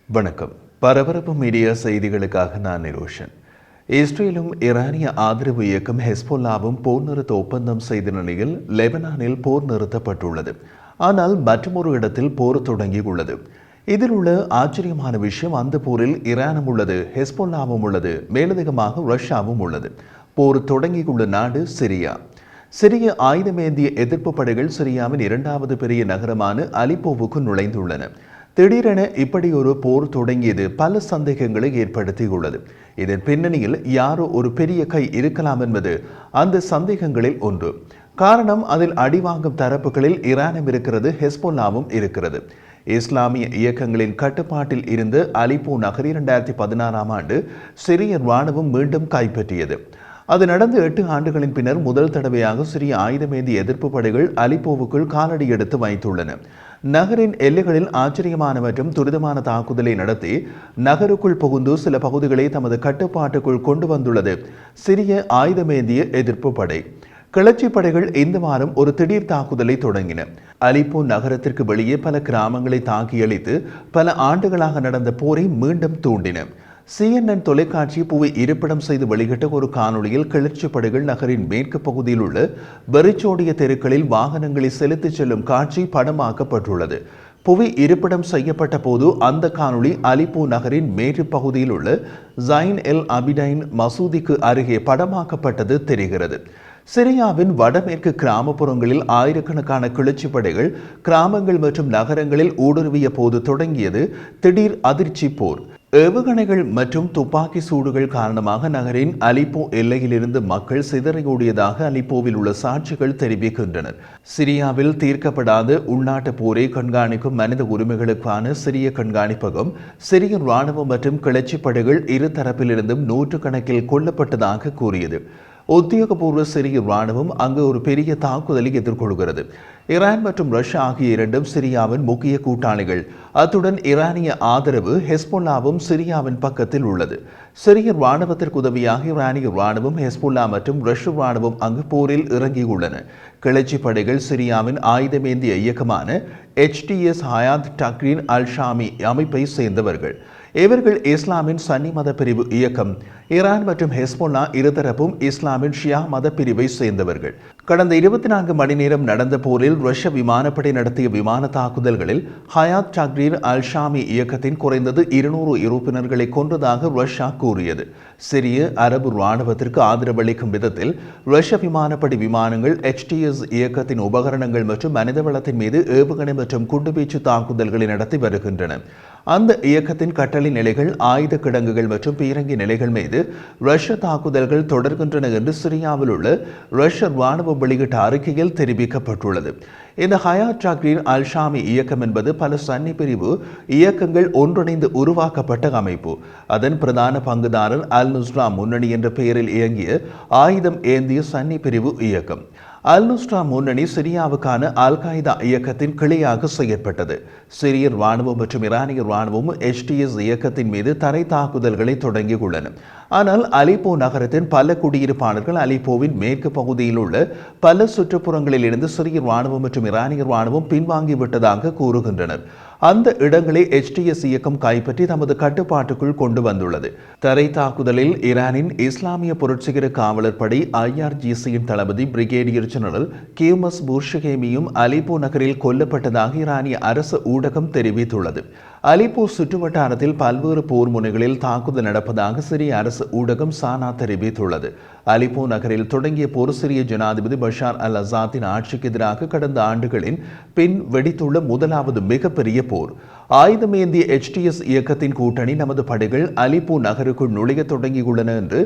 வணக்கம். பரபரப்பு மீடியா செய்திகளுக்காக நான் நிரோஷன். இஸ்ரேலும் ஈரானிய ஆதரவு இயக்கம் ஹெஸ்போல்லாவும் போர் நிறுத்த ஒப்பந்தம் செய்த நிலையில் லெபனானில் போர் நிறுத்தப்பட்டுள்ளது. ஆனால் மற்றொரு இடத்தில் போர் தொடங்கியுள்ளது. இதில் உள்ள ஆச்சரியமான விஷயம், அந்த போரில் ஈரானும் உள்ளது, ஹெஸ்போல்லாவும் உள்ளது, மேலதிகமாக ரஷ்யாவும் உள்ளது. போர் தொடங்கியுள்ள நாடு சிரியா. சிரிய ஆயுதமேந்திய எதிர்ப்பு படைகள் சிரியாவின் இரண்டாவது பெரிய நகரமான அலிப்போவுக்கு நுழைந்துள்ளன. திடீரென இப்படி ஒரு போர் தொடங்கியது பல சந்தேகங்களை ஏற்படுத்தியுள்ளது. இதன் பின்னணியில் யாரோ ஒரு பெரிய கை இருக்கலாம் என்பது அந்த சந்தேகங்களில் ஒன்று. காரணம், அதில் அடிவாங்கும் தரப்புகளில் ஈரானும் இருக்கிறது, ஹெஸ்போல்லாவும் இருக்கிறது. இஸ்லாமிய இயக்கங்களின் கட்டுப்பாட்டில் இருந்து அலிப்போ நகர் 2016ஆம் ஆண்டு சிரிய இராணுவம் மீண்டும் கைப்பற்றியது. அது நடந்து 8 ஆண்டுகளின் பின்னர் முதல் தடவையாக சிரிய ஆயுதமேந்திய எதிர்ப்பு படைகள் அலிப்போவுக்குள் காலடி எடுத்து வைத்துள்ளன. நகரின் எல்லைகளில் ஆச்சரியமான மற்றும் துரிதமான தாக்குதலை நடத்தி நகருக்குள் புகுந்து சில பகுதிகளை தமது கட்டுப்பாட்டுக்குள் கொண்டு வந்துள்ளது சிரிய ஆயுதமேந்திய எதிர்ப்பு படை. கிளர்ச்சி படைகள் இந்த வாரம் ஒரு திடீர் தாக்குதலை தொடங்கின. அலிப்போ நகரத்திற்கு வெளியே பல கிராமங்களை தாக்கியளித்து பல ஆண்டுகளாக நடந்த போரை மீண்டும் தூண்டின. CNN தொலைக்காட்சி புவி இருப்பிடம் செய்து வெளியிட்ட ஒரு காணொளியில் கிளர்ச்சி படைகள் நகரின் மேற்கு பகுதியில் உள்ள வெறிச்சோடிய தெருக்களில் வாகனங்களை செலுத்திச் செல்லும் காட்சி படமாக்கப்பட்டுள்ளது. புவி இருப்பிடம் செய்யப்பட்ட போது அந்த காணொளி அலிப்போ நகரின் மேற்கு பகுதியில் உள்ள ஜைன் எல் அபிடைன் மசூதிக்கு அருகே படமாக்கப்பட்டது தெரிகிறது. சிரியாவின் வடமேற்கு கிராமப்புறங்களில் ஆயிரக்கணக்கான கிளர்ச்சி படைகள் கிராமங்கள் மற்றும் நகரங்களில் ஊடுருவிய போது தொடங்கியது திடீர் அதிர்ச்சி போர். ஏவுகணைகள் மற்றும் துப்பாக்கி சூடுகள் காரணமாக நகரின் அலிப்போ எல்லையிலிருந்து மக்கள் சிதறியோடியதாக அலிப்போவில் உள்ள சாட்சிகள் தெரிவிக்கின்றனர். சிரியாவில் தீர்க்கப்படாத உள்நாட்டு போரை கண்காணிக்கும் மனித உரிமைகளுக்கான சிரிய கண்காணிப்பகம் சிரிய இராணுவம் மற்றும் கிளர்ச்சி படைகள் இரு தரப்பிலிருந்தும் நூற்றுக்கணக்கில் கொல்லப்பட்டதாக கூறியது. உத்தியோகபூர்வ சிரிய இராணுவம் அங்கு ஒரு பெரிய தாக்குதலை எதிர்கொள்கிறது. ஈரான் மற்றும் ரஷ்யா ஆகிய இரண்டும் சிரியாவின் முக்கிய கூட்டாளிகள். அத்துடன் ஈரானிய ஆதரவு ஹெஸ்போல்லாவும் சிரியாவின் பக்கத்தில் உள்ளது. சிரிய இராணுவத்திற்கு உதவியாக ஈரானிய இராணுவம், ஹெஸ்போல்லா மற்றும் ரஷ்ய இராணுவம் அங்கு போரில் இறங்கியுள்ளன. கிளர்ச்சி படைகள் சிரியாவின் ஆயுதமேந்திய இயக்கமான HTS ஹயாத் டக்ரீன் அல் ஷாமி அமைப்பை சேர்ந்தவர்கள். இவர்கள் இஸ்லாமின் சன்னி மத பிரிவு இயக்கம். ஈரான் மற்றும் ஹெஸ்போல்லா இருதரப்பும் இஸ்லாமின் ஷியா மத பிரிவை சேர்ந்தவர்கள். கடந்த 24 மணி நேரம் நடந்த போரில் ரஷ்ய விமானப்படை நடத்திய விமான தாக்குதல்களில் ஹயாத் டக்ரீர் அல் ஷாமி இயக்கத்தின் குறைந்தது 200 உறுப்பினர்களை கொன்றதாக ரஷ்யா கூறியது. சிரிய அரபு இராணுவத்திற்கு ஆதரவளிக்கும் விதத்தில் ரஷ்ய விமானப்படை விமானங்கள் HTS இயக்கத்தின் உபகரணங்கள் மற்றும் மனிதவளத்தின் மீது ஏவுகணை மற்றும் குண்டுவீச்சு தாக்குதல்களை நடத்தி வருகின்றன. அந்த இயக்கத்தின் கட்டளை நிலைகள், ஆயுத கிடங்குகள் மற்றும் பீரங்கி நிலைகள் மீது ரஷ்ய தாக்குதல்கள் தொடர்கின்றன என்று சிரியாவில் உள்ள ரஷ்ய இராணுவம் வெளியிட்ட அறிக்கையில் தெரிவிக்கப்பட்டுள்ளது. இந்த ஹயாத் டக்ரீர் அல் ஷாமி இயக்கம் என்பது பல சன்னி பிரிவு இயக்கங்கள் ஒன்றிணைந்து உருவாக்கப்பட்ட அமைப்பு. அதன் பிரதான பங்குதாரர் அல் நுஸ்ரா முன்னணி என்ற பெயரில் இயங்கிய ஆயுதம் ஏந்திய சன்னி பிரிவு இயக்கம். அல் நுஸ்ரா முன்னணி சிரியாவுக்கான அல் காய்தா இயக்கத்தின் கிளையாக செயற்பட்டது. சிரிய இராணுவம் மற்றும் ஈரானிய இராணுவம் HTS இயக்கத்தின் மீது தரை தாக்குதல்களை தொடங்கியுள்ளன. ஆனால் அலிப்போ நகரத்தின் பல குடியிருப்பாளர்கள் அலிப்போவின் மேற்கு பகுதியில் உள்ள பல சுற்றுப்புறங்களில் இருந்து சிரிய இராணுவம் மற்றும் ஈரானிய இராணுவம் பின்வாங்கிவிட்டதாக கூறுகின்றனர். அந்த இடங்களை HTS இயக்கம் கைப்பற்றி தமது கட்டுப்பாட்டுக்குள் கொண்டு வந்துள்ளது. தரை தாக்குதலில் ஈரானின் இஸ்லாமிய புரட்சிகர காவலர் படை IRGCயின் தளபதி பிரிகேடியர் ஜெனரல் கியூமஸ் புர்ஷகேமியும் அலிப்போ நகரில் கொல்லப்பட்டதாக ஈரானிய அரசு ஊடகம் தெரிவித்துள்ளது. அலிப்போ சுற்றுவட்டாரத்தில் பல்வேறு போர் முனைகளில் தாக்குதல் நடப்பதாக சிரிய அரசு ஊடகம் சானா தெரிவித்துள்ளது. அலிப்போ நகரில் தொடங்கிய போர் சிரிய ஜனாதிபதி பஷார் அல் அசாத்தின் ஆட்சிக்கு எதிராக கடந்த ஆண்டுகளின் பின் வெடித்துள்ள முதலாவது மிகப்பெரிய போர். ஆயுதமேந்திய HTS இயக்கத்தின் கூட்டணி நமது படைகள் அலிப்போ நகருக்குள் நுழைய தொடங்கியுள்ளன என்று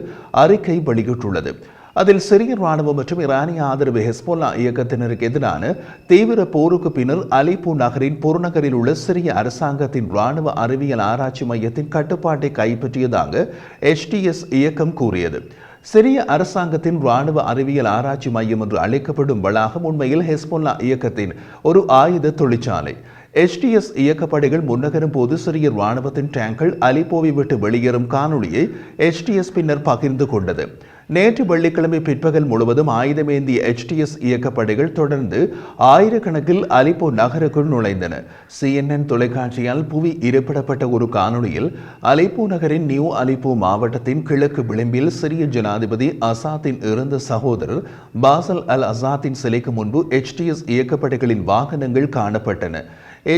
அறிக்கை வெளியிட்டுள்ளது. அதில் சிரிய இராணுவம் மற்றும் ஈரானிய ஆதரவு ஹெஸ்போல்லா இயக்கத்தினருக்கு எதிரான தீவிர போருக்கு பின்னர் அலிப்போ நகரின் புறநகரில் உள்ள சிரிய அரசாங்கத்தின் இராணுவ அறிவியல் ஆராய்ச்சி மையத்தின் கட்டுப்பாட்டை கைப்பற்றியதாக HTS இயக்கம் கூறியது. சிரிய அரசாங்கத்தின் இராணுவ அறிவியல் ஆராய்ச்சி மையம் என்று அழைக்கப்படும் வளாகம் உண்மையில் ஹெஸ்போல்லா இயக்கத்தின் ஒரு ஆயுத தொழிற்சாலை. HTS இயக்கப்படைகள் முன்னகரும் போது சிரிய இராணுவத்தின் டேங்கர்கள் அலிப்போவை விட்டு வெளியேறும் காணொளியை HTS பின்னர் பகிர்ந்து கொண்டது. நேற்று வெள்ளிக்கிழமை பிற்பகல் முழுவதும் ஆயுதமேந்திய HTS இயக்கப்படைகள் தொடர்ந்து ஆயிரக்கணக்கில் அலிப்போ நகருக்குள் நுழைந்தன. CNN தொலைக்காட்சியால் புவி இருப்பிடப்பட்ட ஒரு காணொளியில் அலிப்போ நகரின் நியூ அலிப்போ மாவட்டத்தின் கிழக்கு விளிம்பில் சிரிய ஜனாதிபதி அசாத்தின் இறந்த சகோதரர் பாசல் அல் அசாத்தின் சிலைக்கு முன்பு HTS இயக்கப்படைகளின் வாகனங்கள் காணப்பட்டன.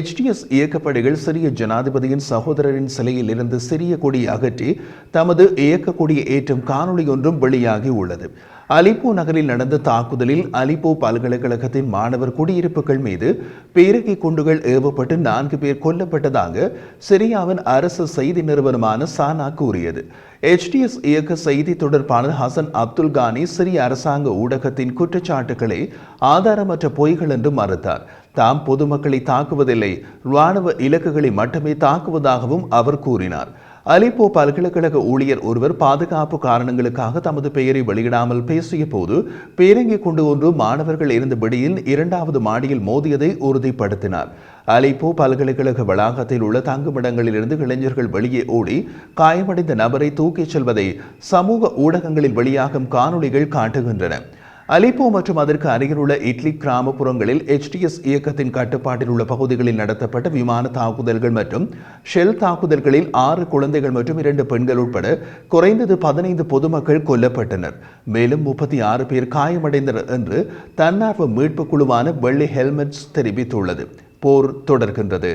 HTS இயக்கப்படைகள் சிரிய ஜனாதிபதியின் சகோதரரின் சிலையில் இருந்து சிறிய கொடி அகற்றி தமது இயக்க கொடியை ஏற்றும் காணொளி ஒன்றும் வெளியாகி உள்ளது. அலிப்போ நகரில் நடந்த தாக்குதலில் அலிப்போ பல்கலைக்கழகத்தின் மாணவர் குடியிருப்புகள் மீது பீரங்கி குண்டுகள் ஏவப்பட்டு 4 பேர் கொல்லப்பட்டதாக சிரியாவின் அரசு செய்தி நிறுவனமான சானா கூறியது. HTS இயக்க செய்தி தொடர்பாளர் ஹசன் அப்துல் கானி சிரிய அரசாங்க ஊடகத்தின் குற்றச்சாட்டுகளை ஆதாரமற்ற பொய்கள் என்று மறுத்தார். தாம் பொதுமக்களை தாக்குவதில்லை, இராணுவ இலக்குகளை மட்டுமே தாக்குவதாகவும் அவர் கூறினார். அலிப்போ பல்கலைக்கழக ஊழியர் ஒருவர் பாதுகாப்பு காரணங்களுக்காக தமது பெயரை வெளியிடாமல் பேசிய போது பீரங்கி குண்டு ஒன்று மாணவர்கள் இருந்த பிடியில் 2வது மாடியில் மோதியதை உறுதிப்படுத்தினார். அலிப்போ பல்கலைக்கழக வளாகத்தில் உள்ள தங்குமிடங்களிலிருந்து இளைஞர்கள் வெளியே ஓடி காயமடைந்த நபரை தூக்கிச் செல்வதை சமூக ஊடகங்களில் வெளியாகும் காணொளிகள் காட்டுகின்றன. அலிப்போ மற்றும் அதற்கு அருகிலுள்ள இட்லி கிராமப்புறங்களில் HTS இயக்கத்தின் கட்டுப்பாட்டில் உள்ள பகுதிகளில் நடத்தப்பட்ட விமான தாக்குதல்கள் மற்றும் ஷெல் தாக்குதல்களில் 6 குழந்தைகள் மற்றும் 2 பெண்கள் உட்பட குறைந்தது 15 பொதுமக்கள் கொல்லப்பட்டனர். மேலும் 36 பேர் காயமடைந்தனர் என்று தன்னார்வ மீட்பு குழுவான வெள்ளி ஹெல்மெட்ஸ் தெரிவித்துள்ளது. போர் தொடர்கின்றது.